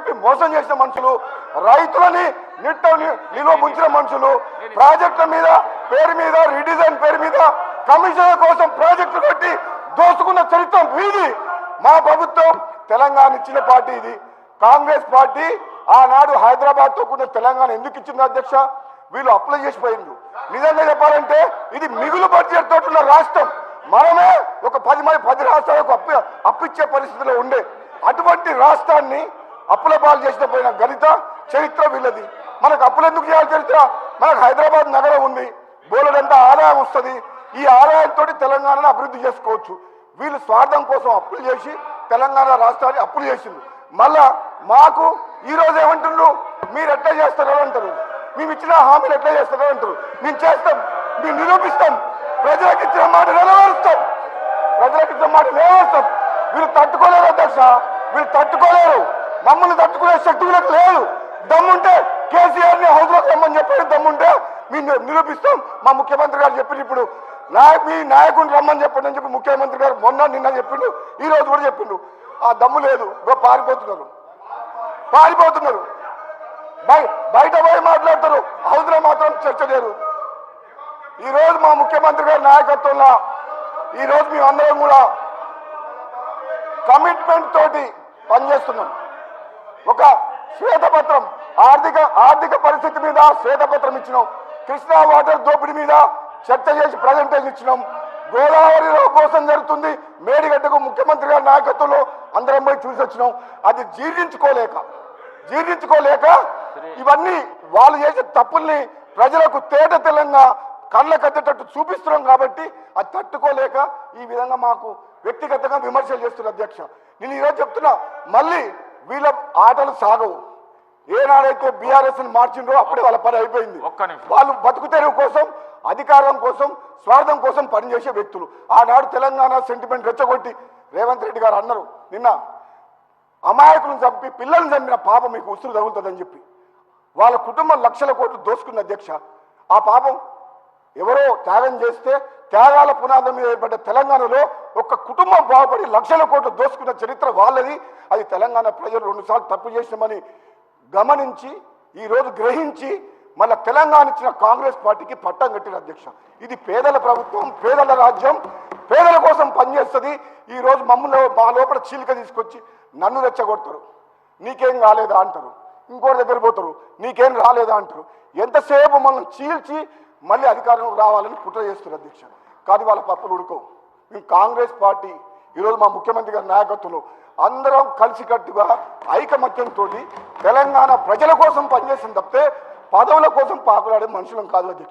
చెప్పి మోసం చేసిన మనుషులు, రైతులని నిలువ ముంచిన మనుషులు, ప్రాజెక్టుల మీద పేరు మీద రీడిజైన్ పేరు మీద కమిషన్ల కోసం ప్రాజెక్టులు కట్టి దోసుకున్న చరిత్ర వీది. మా ప్రభుత్వం తెలంగాణ ఇచ్చిన పార్టీ ఇది. కాంగ్రెస్ పార్టీ ఆనాడు హైదరాబాద్తో కూడిన తెలంగాణ ఎందుకు ఇచ్చింది అధ్యక్ష? వీళ్ళు అప్లై చేసిపోయింది. నిజంగా చెప్పాలంటే ఇది మిగులు బడ్జెట్ తోటి ఉన్న రాష్ట్రం. మనమే ఒక 10 రాష్ట్రాలకు అప్పిచ్చే పరిస్థితిలో ఉండే అటువంటి రాష్ట్రాన్ని అప్పుల పాలు చేసిన పోయిన గణిత చరిత్ర వీళ్ళది. మనకు అప్పులు ఎందుకు చేయాలి చరిత్ర? మనకు హైదరాబాద్ నగరం ఉంది, బోలెడంతా ఆదాయం వస్తుంది. ఈ ఆదాయంతో తెలంగాణను అభివృద్ధి చేసుకోవచ్చు. వీళ్ళు స్వార్థం కోసం అప్పులు చేసి తెలంగాణ రాష్ట్రాన్ని అప్పులు చేసింది. మళ్ళా మాకు ఈరోజు ఏమంటున్నారు, మీరు ఎట్లా చేస్తారో అంటారు, మేము ఇచ్చిన హామీలు ఎట్లా చేస్తారో అంటారు. మేము చేస్తాం, మేము నిరూపిస్తాం, ప్రజలకు ఇచ్చిన మాట నెరవేరుస్తాం, వీళ్ళు తట్టుకోలేరు అధ్యక్ష, వీళ్ళు తట్టుకోలేరు. మమ్మల్ని తట్టుకునే శక్తి వీళ్ళకి లేదు. దమ్ముంటే కేసీఆర్ని హౌస్లోకి రమ్మని చెప్పాడు. దమ్ముంటే మేము నిరూపిస్తాం. మా ముఖ్యమంత్రి గారు చెప్పిండు, ఇప్పుడు మీ నాయకుడిని రమ్మని చెప్పండి అని చెప్పి ముఖ్యమంత్రి గారు నిన్న చెప్పిండు, ఈ రోజు కూడా చెప్పిండు. ఆ దమ్ము లేదు, పారిపోతున్నారు. బయట పోయి మాట్లాడతారు, హౌస్లో మాత్రం చర్చ లేదు. ఈ రోజు మా ముఖ్యమంత్రి గారి నాయకత్వంలో ఈ రోజు మేము అందరం కూడా కమిట్మెంట్ తోటి పనిచేస్తున్నాం. ఒక శ్వేతపత్రం ఆర్థిక పరిస్థితి మీద శ్వేతపత్రం ఇచ్చినాం. కృష్ణా వాటర్ దోపిడీ మీద చర్చ చేసి ప్రజెంటేషన్ ఇచ్చినాం. గోదావరిలో కోసం జరుగుతుంది, మేడిగడ్డకు ముఖ్యమంత్రి గారి నాయకత్వంలో అందరం పోయి చూసి వచ్చినాం. అది జీర్ణించుకోలేక ఇవన్నీ వాళ్ళు చేసే తప్పుల్ని ప్రజలకు తేట తెలంగా కళ్ళ కట్టేటట్టు చూపిస్తున్నాం. కాబట్టి అది తట్టుకోలేక ఈ విధంగా మాకు వ్యక్తిగతంగా విమర్శలు చేస్తున్న అధ్యక్ష. నేను ఈరోజు చెప్తున్నా, మళ్ళీ వీళ్ళ ఆటలు సాగవు. ఏనాడైతే బీఆర్ఎస్ మార్చిండ్రో అప్పుడే వాళ్ళ పని అయిపోయింది. వాళ్ళు బతుకు తెరువు కోసం, అధికారం కోసం, స్వార్థం కోసం పనిచేసే వ్యక్తులు. ఆనాడు తెలంగాణ సెంటిమెంట్ రెచ్చగొట్టి రేవంత్ రెడ్డి గారు అన్నారు, నిన్న అమాయకులను చంపి పిల్లల్ని చంపిన పాపం మీకు ఉసురు తగులుతుందని చెప్పి వాళ్ళ కుటుంబం లక్షల కోట్లు దోసుకున్న అధ్యక్ష. ఆ పాపం ఎవరో త్యాగం చేస్తే త్యాగాల పునాదం మీద ఏర్పడ్డ తెలంగాణలో ఒక కుటుంబం బాగుపడి లక్షల కోట్లు దోసుకున్న చరిత్ర వాళ్ళది. అది తెలంగాణ ప్రజలు 2 సార్లు తప్పు చేసినామని గమనించి ఈరోజు గ్రహించి మళ్ళీ తెలంగాణ ఇచ్చిన కాంగ్రెస్ పార్టీకి పట్టం కట్టిన అధ్యక్ష. ఇది పేదల ప్రభుత్వం, పేదల రాజ్యం, పేదల కోసం పనిచేస్తుంది. ఈరోజు మమ్మల్ని మా లోపల చీలిక తీసుకొచ్చి నన్ను రెచ్చగొడతారు. నీకేం కాలేదా అంటారు, ఇంకోటి దగ్గర పోతారు, నీకేం రాలేదా అంటారు. ఎంతసేపు మనం చీల్చి మళ్ళీ అధికారం రావాలని కుట్ర చేస్తున్నారు అధ్యక్ష. కానీ వాళ్ళ పప్పులు ఉడుకోవు. మేము కాంగ్రెస్ పార్టీ ఈరోజు మా ముఖ్యమంత్రి గారి నాయకత్వంలో అందరం కలిసికట్టుగా ఐకమత్యంతో తెలంగాణ ప్రజల కోసం పనిచేసిన తప్పితే పదవుల కోసం పాకులాడే మనుషులం కాదు అధ్యక్ష.